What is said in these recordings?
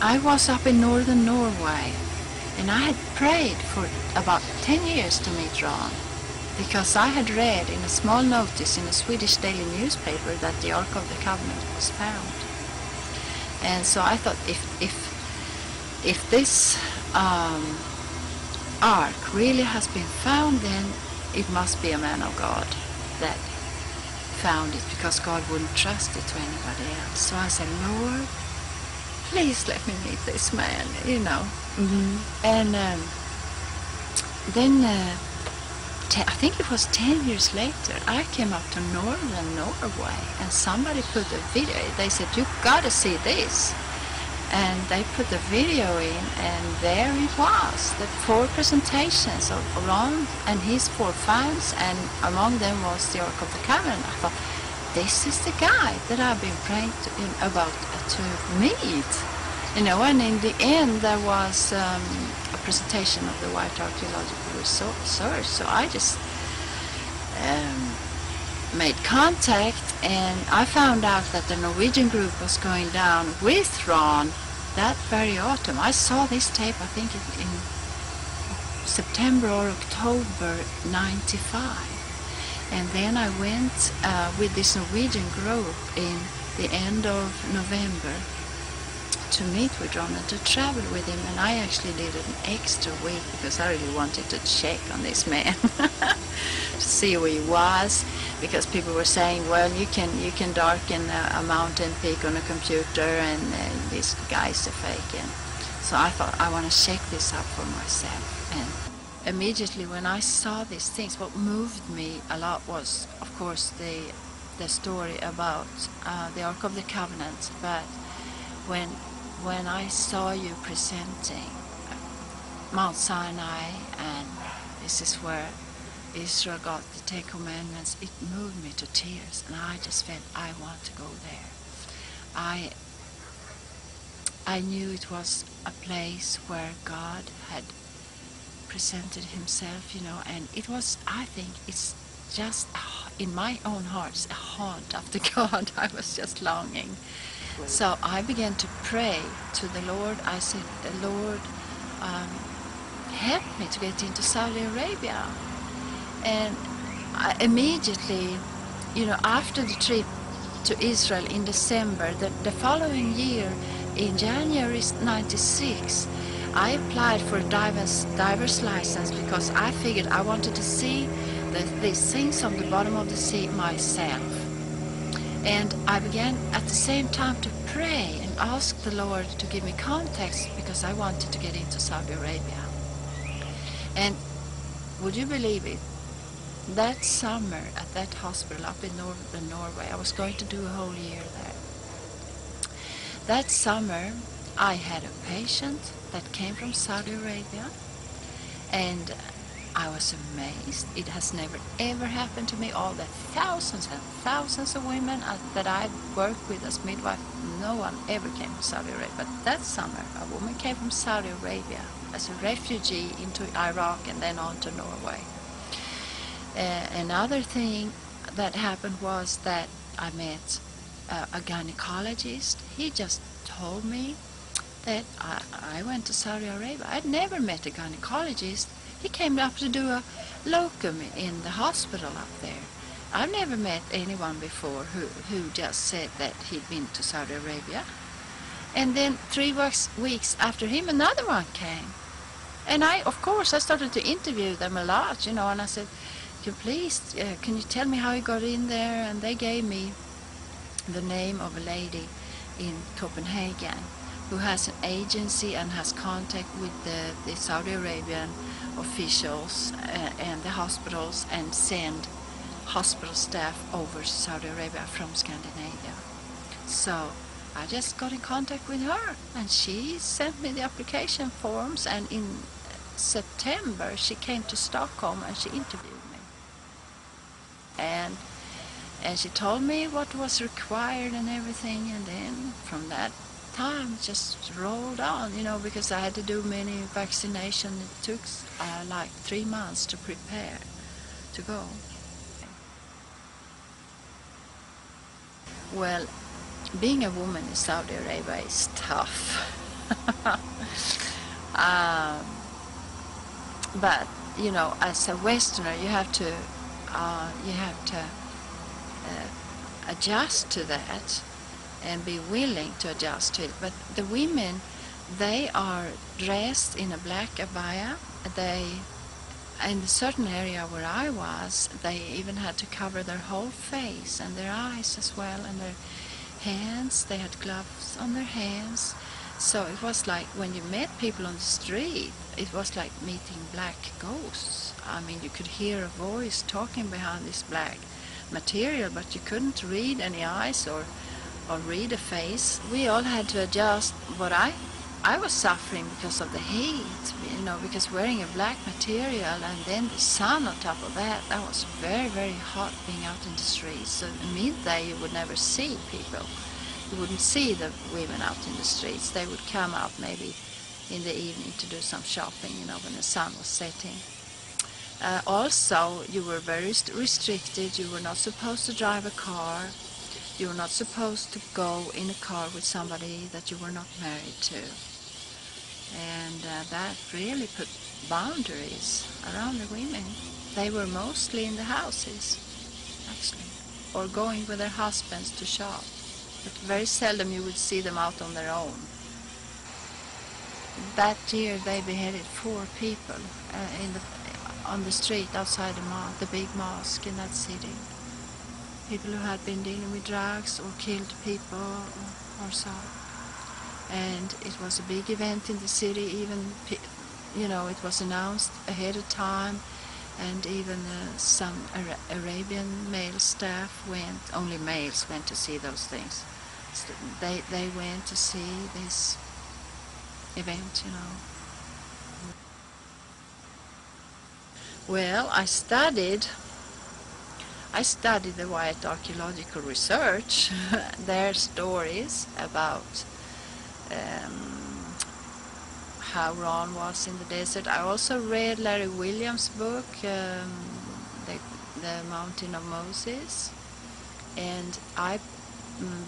I was up in northern Norway, and I had prayed for about 10 years to meet Ron, because I had read in a small notice in a Swedish daily newspaper that the Ark of the Covenant was found. And so I thought, if this Ark really has been found, then it must be a man of God that found it, because God wouldn't trust it to anybody else. So I said, Lord, please let me meet this man, you know. And then I think it was 10 years later, I came up to northern Norway, and somebody put a video. They said, you gotta see this. And they put the video in, and there it was, the 4 presentations of Ron and his 4 fans, and among them was the Ark of the Covenant. I thought, this is the guy that I've been praying about to meet. You know, and in the end there was a presentation of the White Archaeological Research. So I just made contact, and I found out that the Norwegian group was going down with Ron that very autumn. I saw this tape, I think in September or October '95. And then I went with this Norwegian group in the end of November to meet with Ron and to travel with him. And I actually did an extra week because I really wanted to check on this man to see who he was, because people were saying, well, you can darken a mountain peak on a computer, and this guy's a fake. And so I thought, I want to check this out for myself. And immediately when I saw these things, what moved me a lot was, of course, the story about the Ark of the Covenant. But when I saw you presenting Mount Sinai, and this is where Israel got the 10 Commandments, it moved me to tears, and I just felt I want to go there. I knew it was a place where God had presented himself, you know, and it was, I think it's just in my own heart, it's a haunt after God. I was just longing. So I began to pray to the Lord. I said, Lord, help me to get into Saudi Arabia. And I immediately, you know, after the trip to Israel in December, the following year, in January '96, I applied for a diver's license, because I figured I wanted to see these things on the bottom of the sea myself. And I began at the same time to pray and ask the Lord to give me contacts, because I wanted to get into Saudi Arabia. And would you believe it? That summer at that hospital up in northern Norway, I was going to do a whole year there. That summer I had a patient that came from Saudi Arabia, and I was amazed. It has never ever happened to me. All the thousands and thousands of women that I worked with as midwife, no one ever came from Saudi Arabia. But that summer a woman came from Saudi Arabia as a refugee into Iraq and then on to Norway. Another thing that happened was that I met a gynecologist. He just told me that I went to Saudi Arabia. I'd never met a gynecologist. He came up to do a locum in the hospital up there. I've never met anyone before who just said that he'd been to Saudi Arabia. And then 3 weeks after him, another one came. And of course, I started to interview them a lot, you know, and I said, please, can you tell me how you got in there? And they gave me the name of a lady in Copenhagen who has an agency and has contact with the Saudi Arabian officials and the hospitals, and send hospital staff over to Saudi Arabia from Scandinavia. So I just got in contact with her, and she sent me the application forms, and in September she came to Stockholm and she interviewed me. And she told me what was required and everything, and then from that time just rolled on, you know, because I had to do many vaccinations. It took like 3 months to prepare to go. Well, being a woman in Saudi Arabia is tough. um, but you know, as a Westerner, you have to adjust to that and be willing to adjust to it. But the women, they are dressed in a black abaya. They, in a certain area where I was, they even had to cover their whole face and their eyes as well, and their hands. They had gloves on their hands. So it was like when you met people on the street, it was like meeting black ghosts. I mean, you could hear a voice talking behind this black material, but you couldn't read any eyes or read a face. We all had to adjust. What I was suffering because of the heat, you know, because wearing a black material and then the sun on top of that, that was very, very hot being out in the streets. So at midday you would never see people. You wouldn't see the women out in the streets. They would come out maybe in the evening to do some shopping, you know, when the sun was setting. Also, you were very restricted. You were not supposed to drive a car. You were not supposed to go in a car with somebody that you were not married to. And that really put boundaries around the women. They were mostly in the houses, actually, or going with their husbands to shop. But very seldom you would see them out on their own. That year they beheaded 4 people on the street outside the big mosque in that city. People who had been dealing with drugs or killed people or so. And it was a big event in the city. Even, you know, it was announced ahead of time, and even some Arabian male staff went. Only males went to see those things. So they went to see this event, you know. Well, I studied the Wyatt archaeological research, their stories about how Ron was in the desert. I also read Larry Williams' book, the Mountain of Moses, and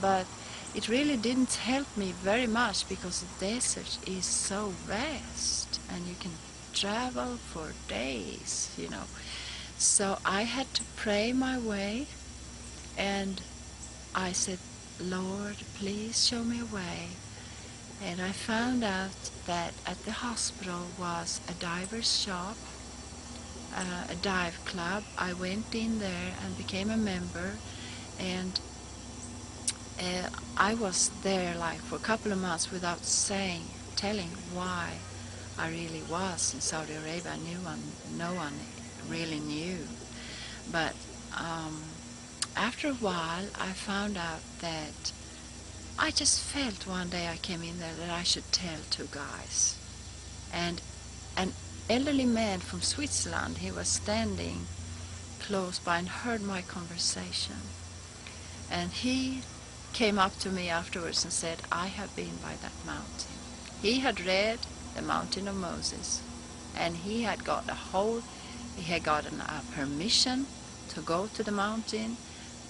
but it really didn't help me very much because the desert is so vast and you can travel for days, you know. So I had to pray my way, and I said, Lord, please show me a way. And I found out that at the hospital was a diver's shop, a dive club. I went in there and became a member, and I was there like for a couple of months without telling why I really was in Saudi Arabia. No one really knew. But after a while I found out that I just felt one day I came in there that I should tell 2 guys. And an elderly man from Switzerland, he was standing close by and heard my conversation. And he came up to me afterwards and said, I have been by that mountain. He had read the Mountain of Moses, and he had gotten a permission to go to the mountain,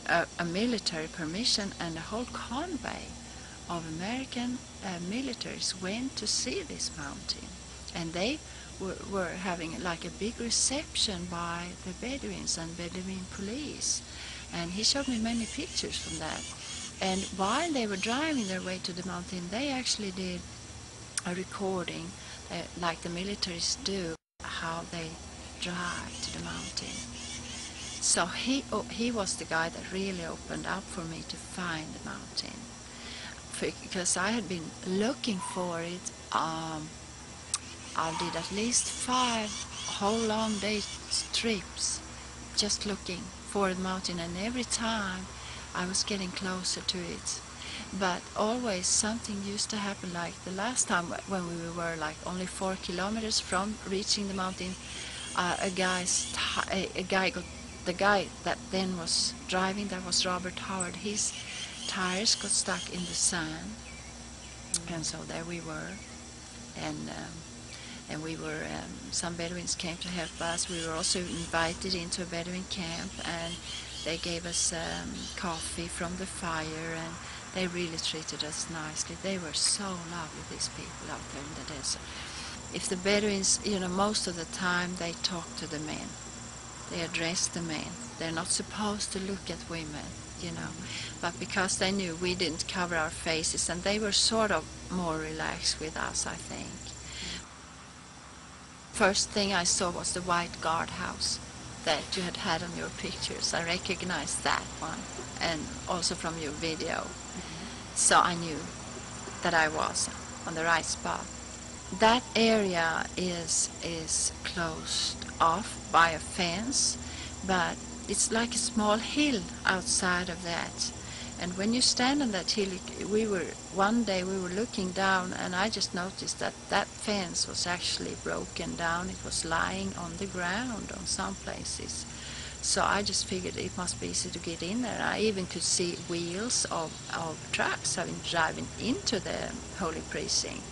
a military permission, and a whole convoy of American militaries went to see this mountain. And they were having like a big reception by the Bedouins and Bedouin police. And he showed me many pictures from that. And while they were driving their way to the mountain, they actually did a recording, like the militaries do, how they drive to the mountain. So he was the guy that really opened up for me to find the mountain, because I had been looking for it. I did at least 5 whole long day trips just looking for the mountain, and every time I was getting closer to it. But always something used to happen, like the last time when we were like only 4 kilometers from reaching the mountain. The guy that then was driving, that was Robert Howard, his tires got stuck in the sand. And so there we were, and we were, some Bedouins came to help us. We were also invited into a Bedouin camp, and they gave us coffee from the fire, and They really treated us nicely. They were so lovely, these people out there in the desert. If the Bedouins, most of the time they talk to the men. They address the men. They're not supposed to look at women, But because they knew we didn't cover our faces, and they were sort of more relaxed with us, I think. First thing I saw was the white guardhouse that you had on your pictures. I recognized that one, and also from your video. So I knew that I was on the right spot. That area is closed off by a fence, but it's like a small hill outside of that. And when you stand on that hill, one day we were looking down, and I just noticed that fence was actually broken down. It was lying on the ground on some places. So I just figured it must be easy to get in there. I even could see wheels of trucks having driven into the holy precinct.